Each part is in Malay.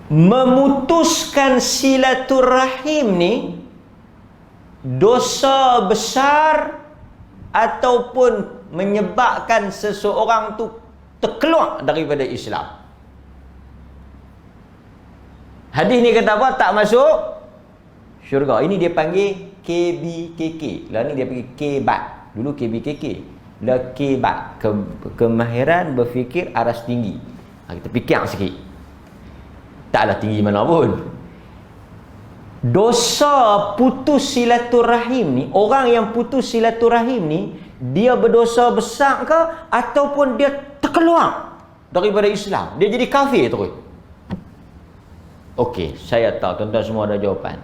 memutuskan silaturahim ni dosa besar ataupun menyebabkan seseorang tu terkeluar daripada Islam. Hadis ni kata apa? Tak masuk syurga. Ini dia panggil KBKK. Lah ni dia panggil KBAT. Dulu KBKK. Lah KBAT. Kemahiran berfikir aras tinggi. Kita fikir sikit. Taklah tinggi mana pun. Dosa putus silaturahim ni, orang yang putus silaturahim ni, dia berdosa besar ke ataupun dia terkeluar daripada Islam? Dia jadi kafir terus. Okey, saya tahu tuan-tuan semua ada jawapan.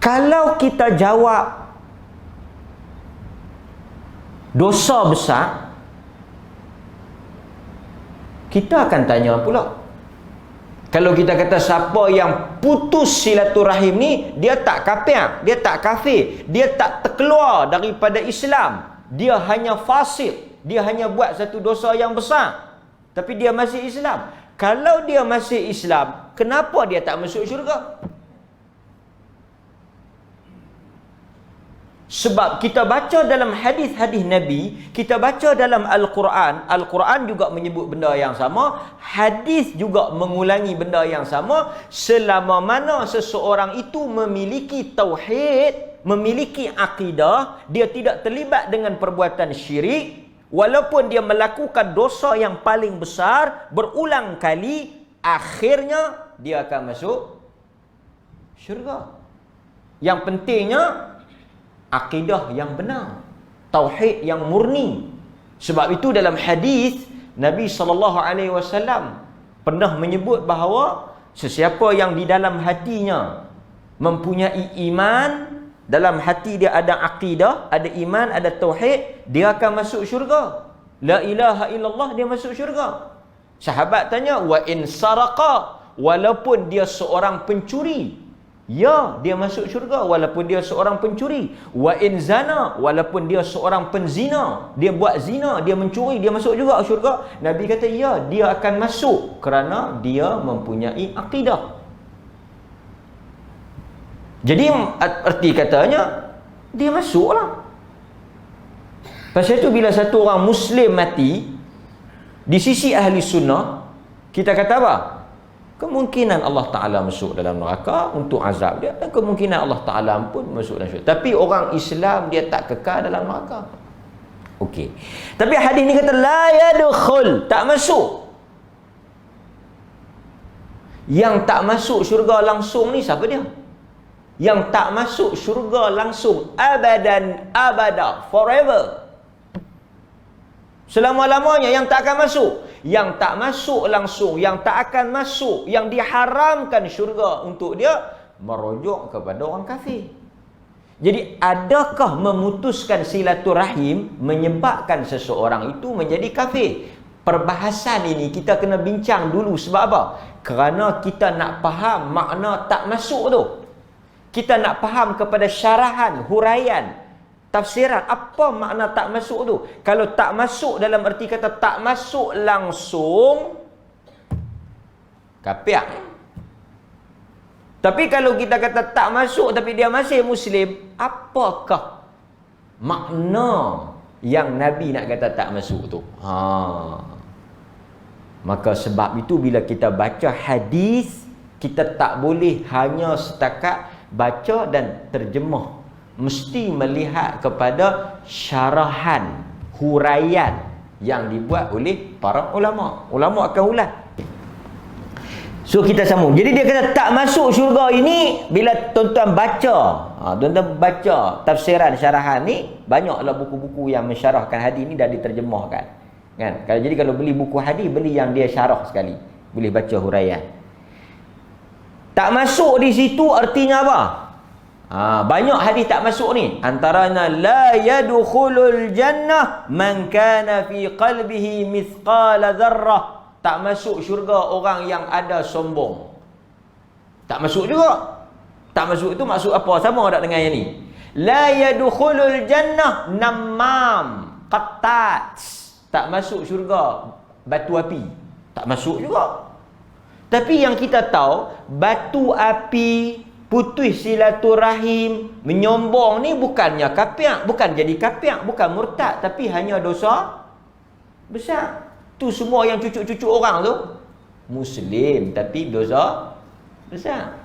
Kalau kita jawab dosa besar, kita akan tanya pula. Kalau kita kata siapa yang putus silaturahim ni, dia tak kafir, dia tak kafir, dia tak terkeluar daripada Islam, dia hanya fasik, dia hanya buat satu dosa yang besar, tapi dia masih Islam. Kalau dia masih Islam, kenapa dia tak masuk syurga? Sebab kita baca dalam hadis-hadis Nabi, kita baca dalam Al-Quran, Al-Quran juga menyebut benda yang sama, hadis juga mengulangi benda yang sama, selama mana seseorang itu memiliki tauhid, memiliki akidah, dia tidak terlibat dengan perbuatan syirik, walaupun dia melakukan dosa yang paling besar berulang kali, akhirnya dia akan masuk syurga. Yang pentingnya akidah yang benar, tauhid yang murni. Sebab itu dalam hadis Nabi SAW pernah menyebut bahawa sesiapa yang di dalam hatinya mempunyai iman, dalam hati dia ada akidah, ada iman, ada tauhid, dia akan masuk syurga. La ilaha illallah, dia masuk syurga. Sahabat tanya, wa in saraqa, walaupun dia seorang pencuri, ya, dia masuk syurga walaupun dia seorang pencuri. Wa in zana, walaupun dia seorang penzina, dia buat zina, dia mencuri, dia masuk juga syurga. Nabi kata, ya, dia akan masuk kerana dia mempunyai akidah. Jadi arti katanya, dia masuklah. Pasal itu bila satu orang Muslim mati, di sisi ahli sunnah, kita kata apa? Kemungkinan Allah Ta'ala masuk dalam neraka untuk azab dia, dan kemungkinan Allah Ta'ala pun masuk dalam syurga. Tapi orang Islam dia tak kekal dalam neraka. Okey. Tapi hadis ni kata la yadkhul, tak masuk. Yang tak masuk syurga langsung ni siapa dia? Yang tak masuk syurga langsung abadan abada, forever, selama-lamanya, yang tak akan masuk. Yang tak masuk langsung, yang tak akan masuk, yang diharamkan syurga untuk dia, merujuk kepada orang kafir. Jadi adakah memutuskan silaturahim menyebabkan seseorang itu menjadi kafir? Perbahasan ini kita kena bincang dulu. Sebab apa? Kerana kita nak faham makna tak masuk tu. Kita nak faham kepada syarahan, huraian, tafsiran, apa makna tak masuk tu. Kalau tak masuk dalam erti kata tak masuk langsung, kafir. Tapi kalau kita kata tak masuk tapi dia masih Muslim, apakah makna yang Nabi nak kata tak masuk tu? Maka sebab itu bila kita baca hadis, kita tak boleh hanya setakat baca dan terjemah, mesti melihat kepada syarahan, huraian yang dibuat oleh para ulama. Ulama akan ulas. So kita sambung. Jadi dia kata tak masuk syurga ini bila tuan-tuan baca, tuan-tuan baca tafsiran syarahan ni, banyaklah buku-buku yang mensyarahkan hadis ni dah diterjemahkan. Kan? Jadi kalau beli buku hadis, beli yang dia syarah sekali. Boleh baca huraian. Tak masuk di situ artinya apa? Banyak hadis tak masuk ni. Antaranya la yadkhulul jannah man kana fi qalbihi mithqala dzarrah. Tak masuk syurga orang yang ada sombong. Tak masuk juga. Tak masuk itu maksud apa? Sama tak dengan yang ni? La yadkhulul jannah namam, qattat. Tak masuk syurga batu api. Tak masuk juga. Tapi yang kita tahu, batu api, putus silaturahim, menyombong ni bukannya kafir, bukan jadi kafir, bukan murtad, tapi hanya dosa besar. Tu semua yang cucuk-cucuk orang tu Muslim tapi dosa besar.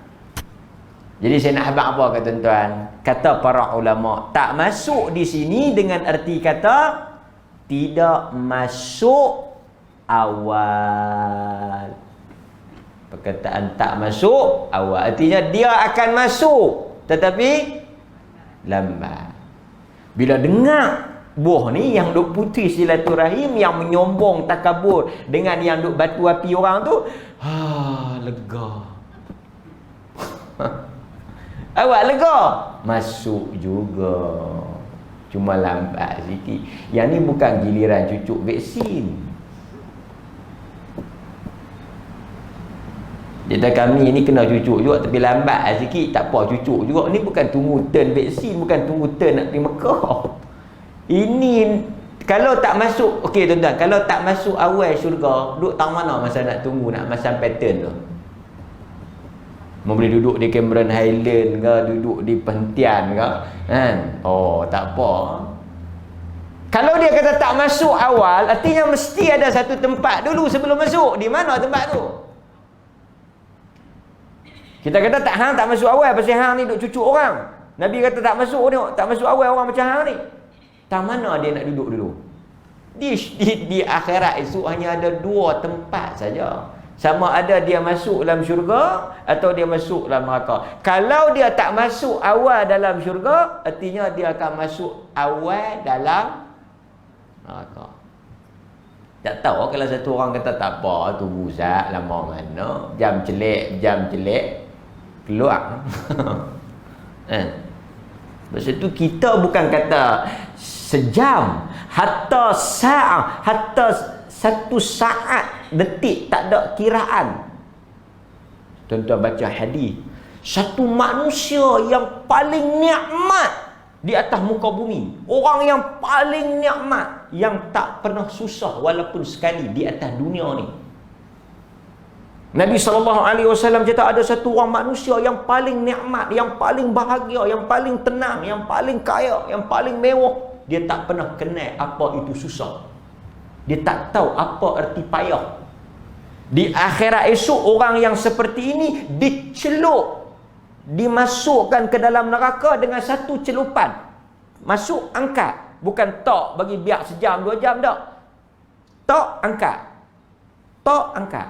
Jadi saya nak habaq apa kata tuan? Kata para ulama, tak masuk di sini dengan arti kata tidak masuk awal. Perkataan tak masuk awal artinya dia akan masuk tetapi lambat. Bila dengar buah ni yang duk putih silaturahim, yang menyombong takabur dengan yang duk batu api orang tu, lega. Awak lega, masuk juga. Cuma lambat sikit. Yang ni bukan giliran cucuk vaksin. Dia kata kami ni kena cucuk juga tapi lambat sikit, tak apa cucuk juga. Ni bukan tunggu turn vaksin, bukan tunggu turn nak pergi Mekah. Ini kalau tak masuk, okey tuan-tuan, kalau tak masuk awal syurga, duduk tang mana masa nak tunggu nak masang pattern tu? Mau boleh duduk di Cameron Highland ke, duduk di Perhentian ke, kan? Oh, tak apa. Kalau dia kata tak masuk awal, artinya mesti ada satu tempat dulu sebelum masuk. Di mana tempat tu? Kita kata tak masuk awal pasal hang ni duk cucuk orang. Nabi kata tak masuk ni, tak masuk awal orang macam hang ni. Tak mana dia nak duduk dulu? Di akhirat esok hanya ada dua tempat saja. Sama ada dia masuk dalam syurga atau dia masuk dalam neraka. Kalau dia tak masuk awal dalam syurga, artinya dia akan masuk awal dalam neraka. Tak tahu kalau satu orang kata tak apa, tunggu Ustaz lama mana, jam jelek keluar. Sebab itu kita bukan kata sejam, hatta sa'ah, hatta satu saat, detik, tak ada kiraan. Tuan-tuan baca hadis, satu manusia yang paling nikmat di atas muka bumi, orang yang paling nikmat, yang tak pernah susah walaupun sekali di atas dunia ni. Nabi SAW kata ada satu orang manusia yang paling nikmat, yang paling bahagia, yang paling tenang, yang paling kaya, yang paling mewah. Dia tak pernah kenal apa itu susah. Dia tak tahu apa erti payah. Di akhirat esok orang yang seperti ini dicelup, dimasukkan ke dalam neraka dengan satu celupan. Masuk, angkat. Bukan tok bagi biar sejam, 2 jam tak. Tok, angkat. Tok, angkat.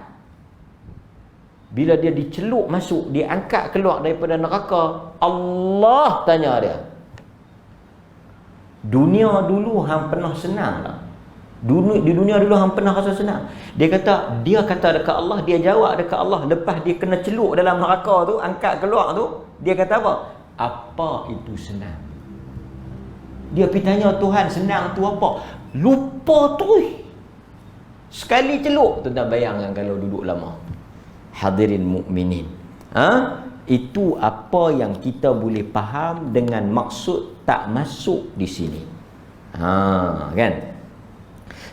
Bila dia dicelup masuk, dia angkat keluar daripada neraka, Allah tanya dia, dunia dulu hang pernah senang tak? Di dunia dulu hang pernah rasa senang? Dia kata dekat Allah, dia jawab dekat Allah lepas dia kena celup dalam neraka tu, angkat keluar tu, dia kata apa? Apa itu senang? Dia pergi tanya Tuhan, senang tu apa? Lupa tu. Sekali celup, tuan-tuan bayangkan kalau duduk lama. Hadirin mukminin, itu apa yang kita boleh faham dengan maksud tak masuk di sini. Kan?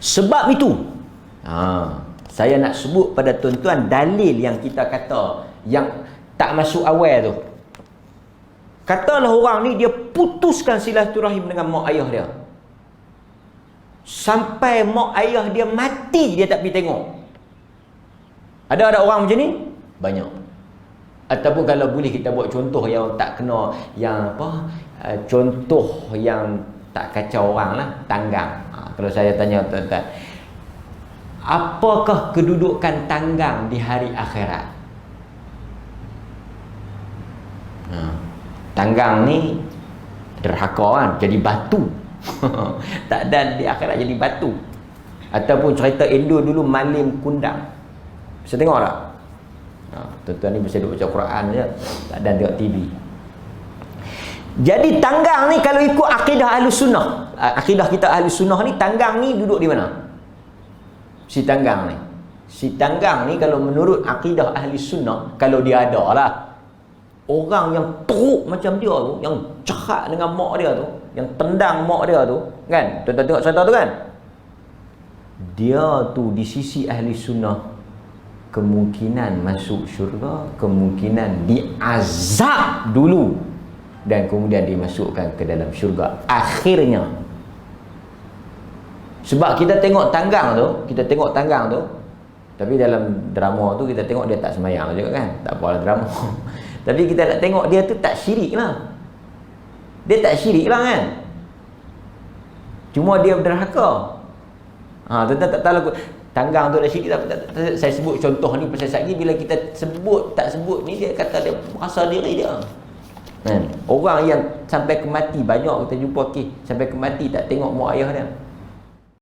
Sebab itu, saya nak sebut pada tuan-tuan dalil yang kita kata yang tak masuk awal tu. Katalah orang ni dia putuskan silaturahim dengan mak ayah dia. Sampai mak ayah dia mati dia tak pergi tengok. Ada orang macam ni? Banyak. Ataupun kalau boleh kita buat contoh yang tak kena, yang apa, contoh yang tak kacau orang lah, tanggang. Kalau saya tanya tuan-tuan, apakah kedudukan tanggang di hari akhirat? Tanggang ni derhaka kan, jadi batu. Tak ada di akhirat jadi batu. Ataupun cerita Indo dulu malim kundang. Bisa tengok tak? Tuan-tuan ni bisa duduk baca Quran je, tak ada tengok TV. Jadi tanggang ni kalau ikut akidah ahli sunnah, akidah kita ahli sunnah ni, tanggang ni duduk di mana? Si tanggang ni kalau menurut akidah ahli sunnah, kalau dia ada lah orang yang teruk macam dia tu, yang jahat dengan mak dia tu, yang tendang mak dia tu, kan? Tuan-tuan tengok cerita tu kan? Dia tu di sisi ahli sunnah kemungkinan masuk syurga, kemungkinan diazab dulu dan kemudian dimasukkan ke dalam syurga akhirnya. Sebab kita tengok tanggang tu, tapi dalam drama tu kita tengok dia tak semayang juga kan, tak apalah drama. Tapi kita nak tengok dia tu tak syirik lah. Dia tak syirik lah kan. Cuma dia derhaka. Tuan-tuan tak tahu lagu tanggang tu dah syirik tak, saya sebut contoh ni pasal lagi bila kita sebut tak sebut ni dia kata dia merasa diri dia. Kan? Orang yang sampai ke mati banyak kita jumpa sampai ke mati tak tengok mak ayah dia.